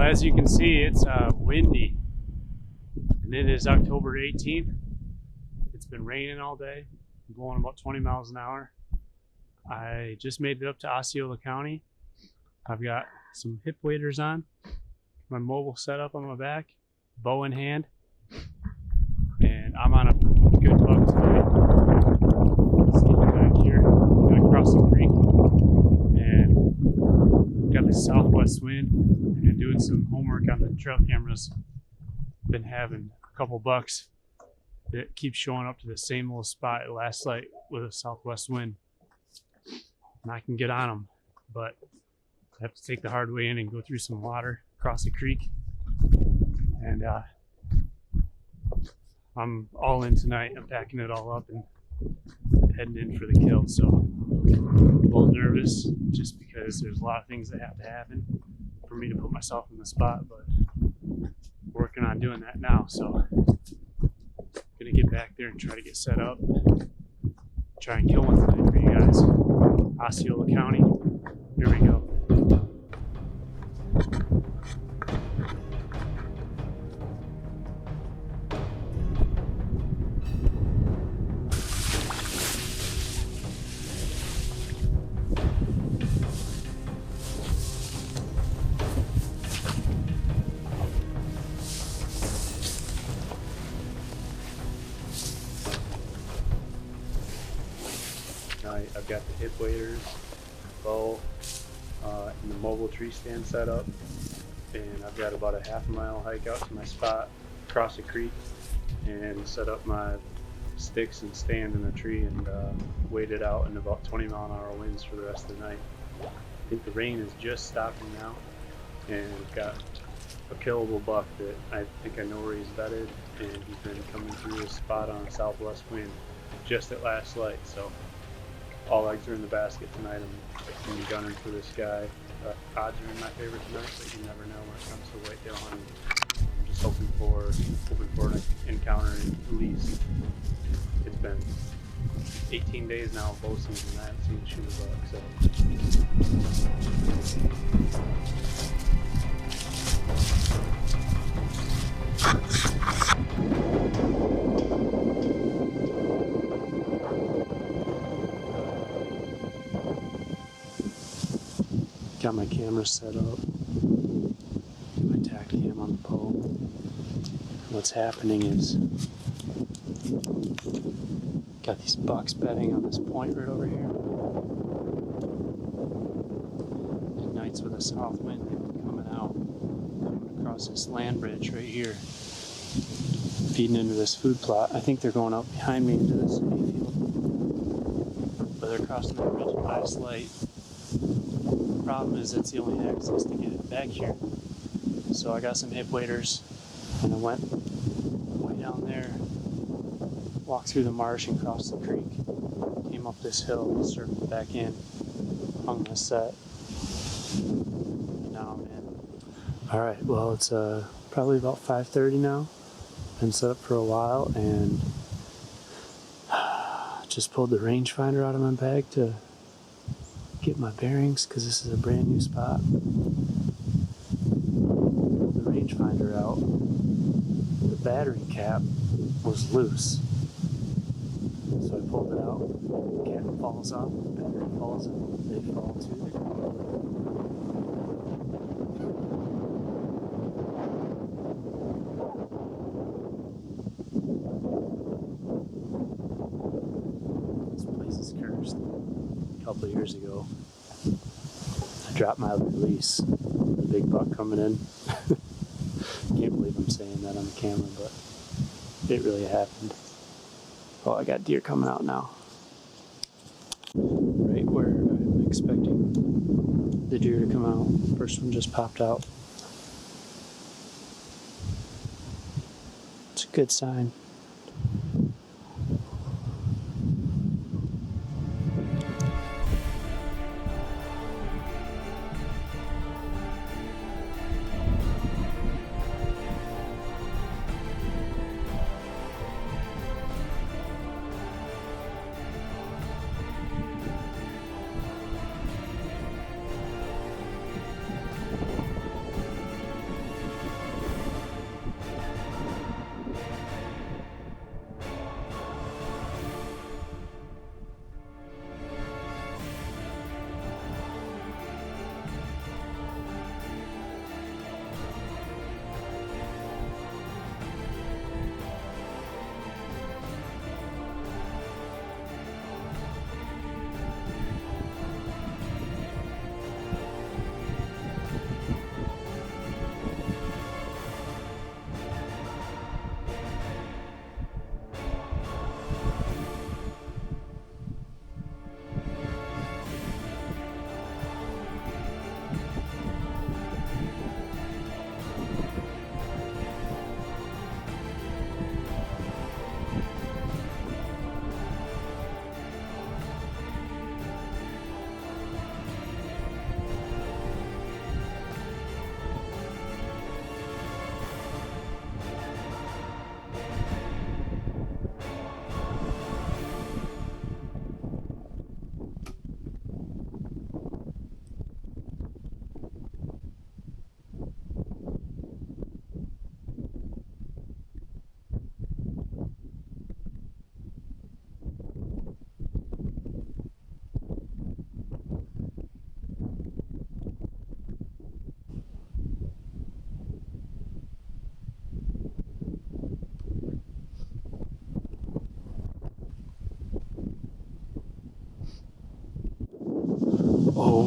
as you can see, it's windy, and it is October 18th. It's been raining all day, blowing about 20 miles an hour. I just made it up to Osceola County. I've got some hip waders on, my mobile set up on my back, bow in hand, and I'm on a good buck tonight. Sneaking back here, gonna cross the creek, and got the southwest wind, and doing some homework on the trail cameras. Been having a couple bucks that keep showing up to the same little spot at last light with a southwest wind, and I can get on them, but I have to take the hard way in and go through some water, cross a creek, and I'm all in tonight. I'm packing it all up and heading in for the kill. So I'm a little nervous just because there's a lot of things that have to happen for me to put myself in the spot, but working on doing that now. So gonna get back there and try to get set up, try and kill one tonight for you guys. Osceola County, here we go. I've got the hip waders, bow, and the mobile tree stand set up, and I've got about a half a mile hike out to my spot, across a creek, and set up my sticks and stand in a tree and wait it out in about 20 mile an hour winds for the rest of the night. I think the rain is just stopping now, and we've got a killable buck that I think I know where he's bedded, and he's been coming through his spot on a southwest wind just at last light. So all eggs are in the basket tonight. I'm gunning for this guy. Odds are in my favor tonight, but you never know when it comes to whitetail hunting. I'm just hoping for an encounter at least. It's been 18 days now of bow season and I haven't seen shoot a buck, so. Got my camera set up, my tack cam on the pole. What's happening is, got these bucks bedding on this point right over here. At nights with a south wind, they've been coming across this land bridge right here, feeding into this food plot. I think they're going out behind me into this hayfield, but they're crossing the bridge at last light. The problem is that's the only access to get it back here. So I got some hip waders, and I went way down there, walked through the marsh and crossed the creek, came up this hill, circled back in, hung my set, and now I'm in. Alright, well it's probably about 5:30 now. Been set up for a while, and just pulled the rangefinder out of my bag to get my bearings because this is a brand new spot. Pulled the rangefinder out. The battery cap was loose, so I pulled it out. The cap falls off, the battery falls in, they fall to the ground. This place is cursed. A couple of years ago, I dropped my release, the big buck coming in. Can't believe I'm saying that on the camera, but it really happened. Oh, I got deer coming out now. Right where I'm expecting the deer to come out. First one just popped out. It's a good sign.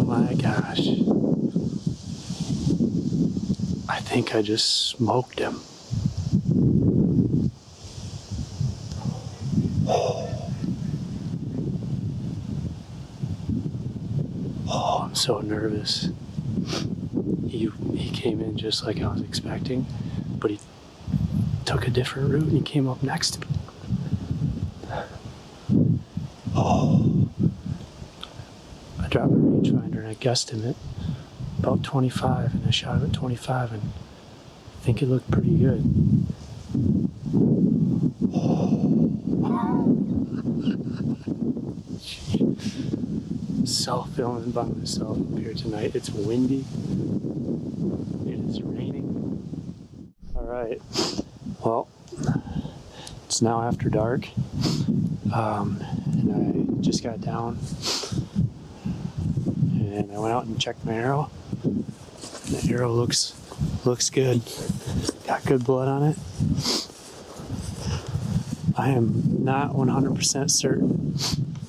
my gosh. I think I just smoked him. Oh, I'm so nervous. He came in just like I was expecting, but he took a different route and he came up next to me. Oh. I dropped a rangefinder and I guessed him at about 25 and I shot him at 25 and I think it looked pretty good. Self-filming by myself up here tonight. It's windy. It is raining. Alright. Well, it's now after dark. And I just got down and I went out and checked my arrow. The arrow looks good. Got good blood on it. I am not 100% certain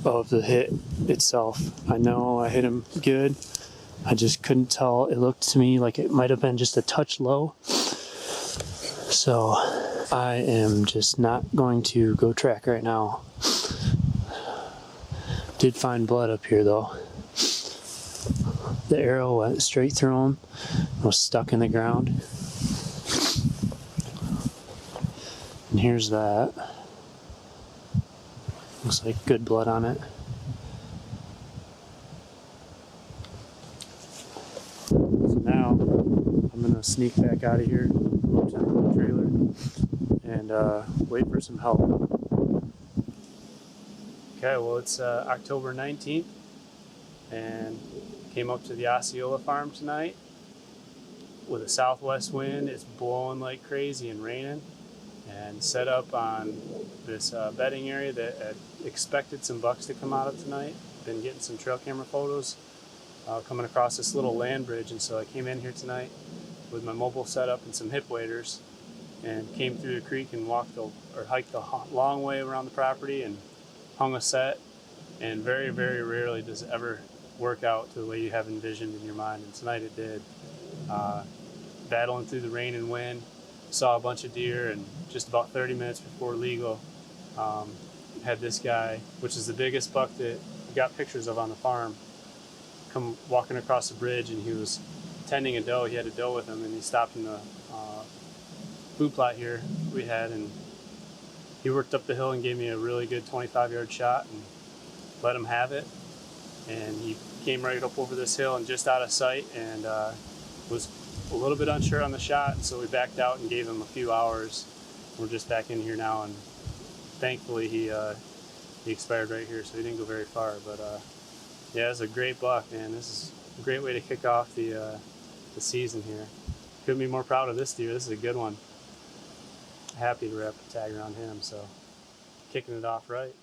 of the hit itself. I know I hit him good. I just couldn't tell. It looked to me like it might have been just a touch low. So I am just not going to go track right now. Did find blood up here though. The arrow went straight through him, was stuck in the ground. And here's that. Looks like good blood on it. So now I'm gonna sneak back out of here, go to the trailer, and wait for some help. Okay, well it's October 19th, and came up to the Osceola farm tonight with a southwest wind. It's blowing like crazy and raining, and set up on this bedding area that I expected some bucks to come out of tonight. Been getting some trail camera photos coming across this little land bridge, and so I came in here tonight with my mobile setup and some hip waders and came through the creek and hiked the long way around the property and hung a set. And very, very rarely does it ever work out to the way you have envisioned in your mind, and tonight it did. Battling through the rain and wind, saw a bunch of deer, and just about 30 minutes before legal, had this guy, which is the biggest buck that we got pictures of on the farm, come walking across the bridge, and he was tending a doe. He had a doe with him, and he stopped in the food plot here we had, and he worked up the hill and gave me a really good 25-yard shot and let him have it. And he came right up over this hill and just out of sight, and was a little bit unsure on the shot, and so we backed out and gave him a few hours. We're just back in here now, and thankfully he expired right here, so he didn't go very far. But yeah, it's a great buck, man. This is a great way to kick off the season here. Couldn't be more proud of this deer. This is a good one. Happy to wrap a tag around him, so kicking it off right.